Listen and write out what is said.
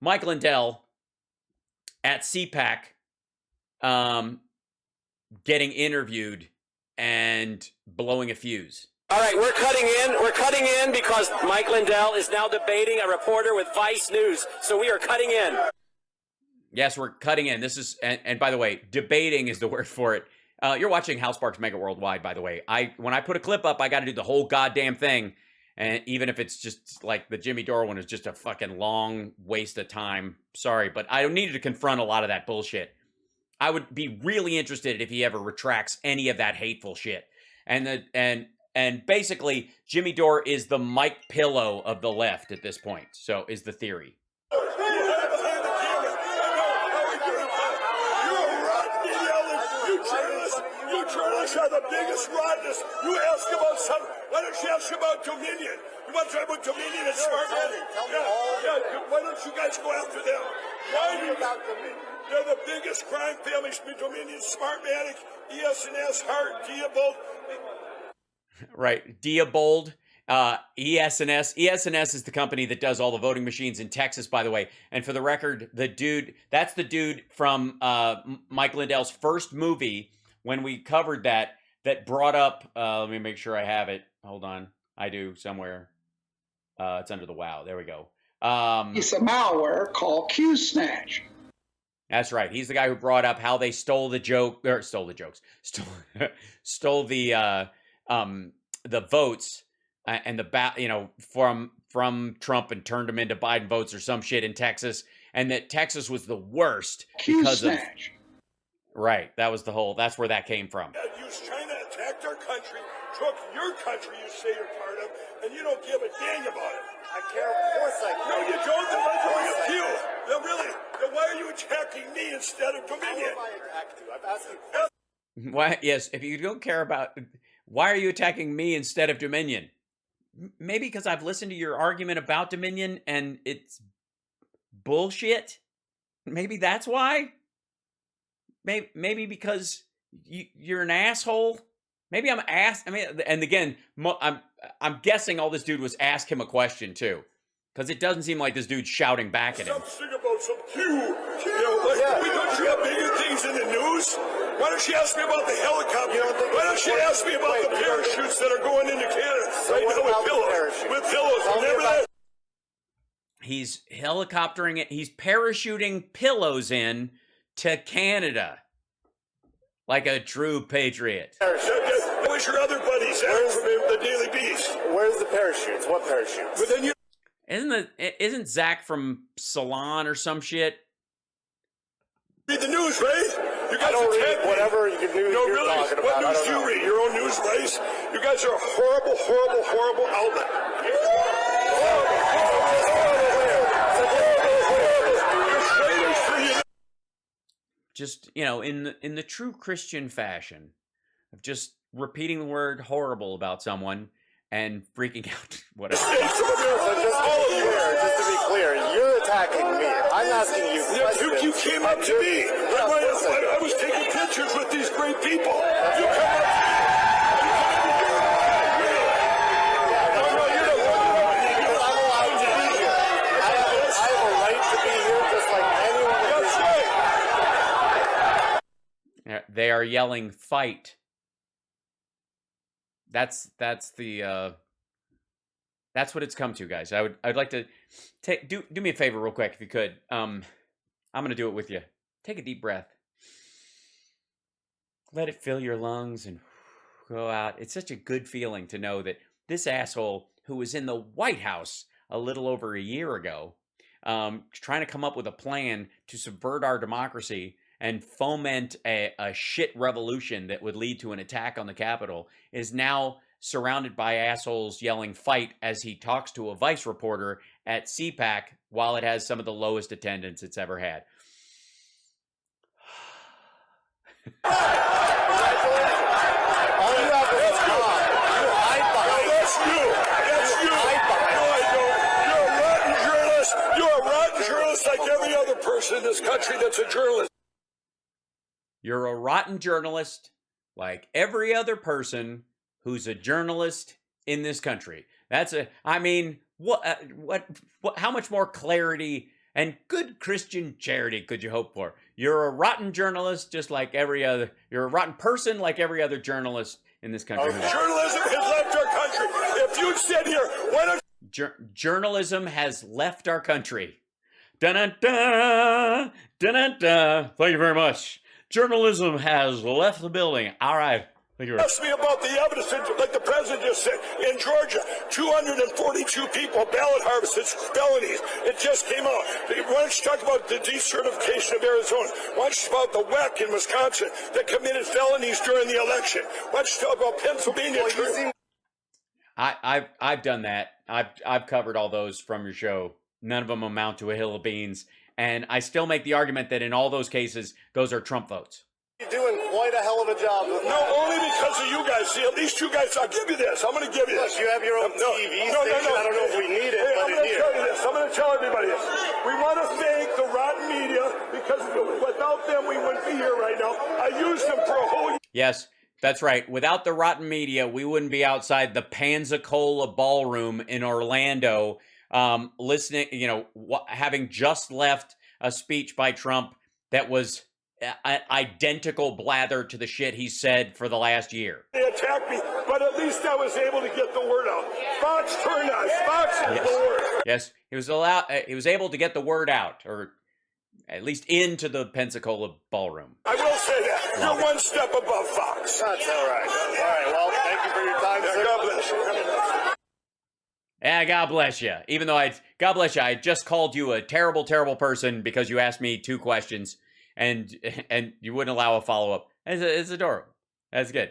Mike Lindell at CPAC getting interviewed and blowing a fuse. All right, we're cutting in. We're cutting in because Mike Lindell is now debating a reporter with Vice News. So we are cutting in. Yes, we're cutting in. This is, and by the way, debating is the word for it. You're watching House Sparks Mega Worldwide, by the way. When I put a clip up, I got to do the whole goddamn thing. And even if it's just like the Jimmy Dore one is just a fucking long waste of time. Sorry, but I needed to confront a lot of that bullshit. I would be really interested if he ever retracts any of that hateful shit. And basically, Jimmy Dore is the Mike Pillow of the left at this point. So is the theory. You journalists are the biggest rottenness. You ask about some. Why don't you ask about Dominion? You want to talk about Dominion and Smartmatic? Why don't you guys go after them? Why do you about Dominion? They're the biggest crime families. Dominion, Smartmatic, ES&S, Hart, Diebold. Right, Diebold. ES&S. ES&S is the company that does all the voting machines in Texas, by the way. And for the record, that's the dude from Mike Lindell's first movie when we covered that brought up, let me make sure I have it. Hold on. I do somewhere. It's under the wow. There we go. It's a malware called Q-Snatch. That's right. He's the guy who brought up how they stole the jokes, stole the votes and from Trump and turned them into Biden votes or some shit in Texas, and that Texas was the worst because of right. That's where that came from. Used China, attacked our country, took your country you say you're part of, and you don't give a dang about it. I care, of course I care. No, you don't. Then why do you appeal? Then really, then why are you attacking me instead of Dominion? How have I attacked you? I've asked you. Why? Yes, if you don't care about, why are you attacking me instead of Dominion? Maybe because I've listened to your argument about Dominion and it's bullshit. Maybe that's why. Maybe because you're an asshole. Maybe I'm and again, I'm guessing all this dude was ask him a question too, because it doesn't seem like this dude's shouting back at him. Something about some Q. Don't you have bigger things in the news? Why don't you ask me about the helicopter? Why don't you ask me about the parachutes that are going into Canada right now with pillows? With pillows, remember that? He's helicoptering it. He's parachuting pillows in to Canada like a true patriot. That was your other buddies from the Daily Beast. Where's the parachutes? What parachutes? But then you isn't Zach from Salon or some shit? Read the news, right? You guys I don't read whatever you can do. No, really? What news do you read? Your own news, right? You guys are a horrible, horrible, horrible outlet. Just, in the true Christian fashion of just repeating the word horrible about someone and freaking out, whatever. So just to be clear, you're attacking me. I'm asking you questions. You came up to me. I was taking pictures with these great people. You come up to me. They are yelling fight. That's what it's come to, guys. I'd like to do me a favor real quick if you could. I'm gonna do it with you. Take a deep breath. Let it fill your lungs and go out. It's such a good feeling to know that this asshole who was in the White House a little over a year ago, trying to come up with a plan to subvert our democracy and foment a shit revolution that would lead to an attack on the Capitol, is now surrounded by assholes yelling fight as he talks to a Vice reporter at CPAC while it has some of the lowest attendance it's ever had. You're a rotten journalist like every other person in this country that's a journalist. You're a rotten journalist like every other person who's a journalist in this country. How much more clarity and good Christian charity could you hope for? You're a rotten journalist, just like every other. You're a rotten person, like every other journalist in this country. Journalism has left our country. If you'd sit here, why don't journalism has left our country. Dun-dun-dun, dun-dun-dun. Thank you very much. Journalism has left the building. All right. Thank you very much. ask me about the evidence, like the president just said, in Georgia, 242 people ballot harvested felonies. It just came out. Why don't you talk about the decertification of Arizona? Why don't you talk about the WEC in Wisconsin that committed felonies during the election? Why don't you talk about Pennsylvania? I've done that. I've covered all those from your show. None of them amount to a hill of beans. And I still make the argument that in all those cases, those are Trump votes. You're doing quite a hell of a job with No, only because of you guys. See, at least you guys, I'll give you this. I'm going to give you this. You have your own TV station. I don't know if we need it, but I'm going to tell you this. I'm going to tell everybody this. We want to thank the rotten media because without them, we wouldn't be here right now. I used them for a whole year. Yes, that's right. Without the rotten media, we wouldn't be outside the Pensacola Ballroom in Orlando listening, having just left a speech by Trump that was identical blather to the shit he said for the last year. They attacked me, but at least I was able to get the word out. Fox turned us. Fox is the word. Yes, he was able to get the word out, or at least into the Pensacola Ballroom. I will say that. You're one step above Fox. That's all right. All right, well, thank you for your time, sir. God bless you. Yeah, God bless you. Even though God bless you, I just called you a terrible, terrible person because you asked me 2 questions and you wouldn't allow a follow-up. It's adorable. That's good.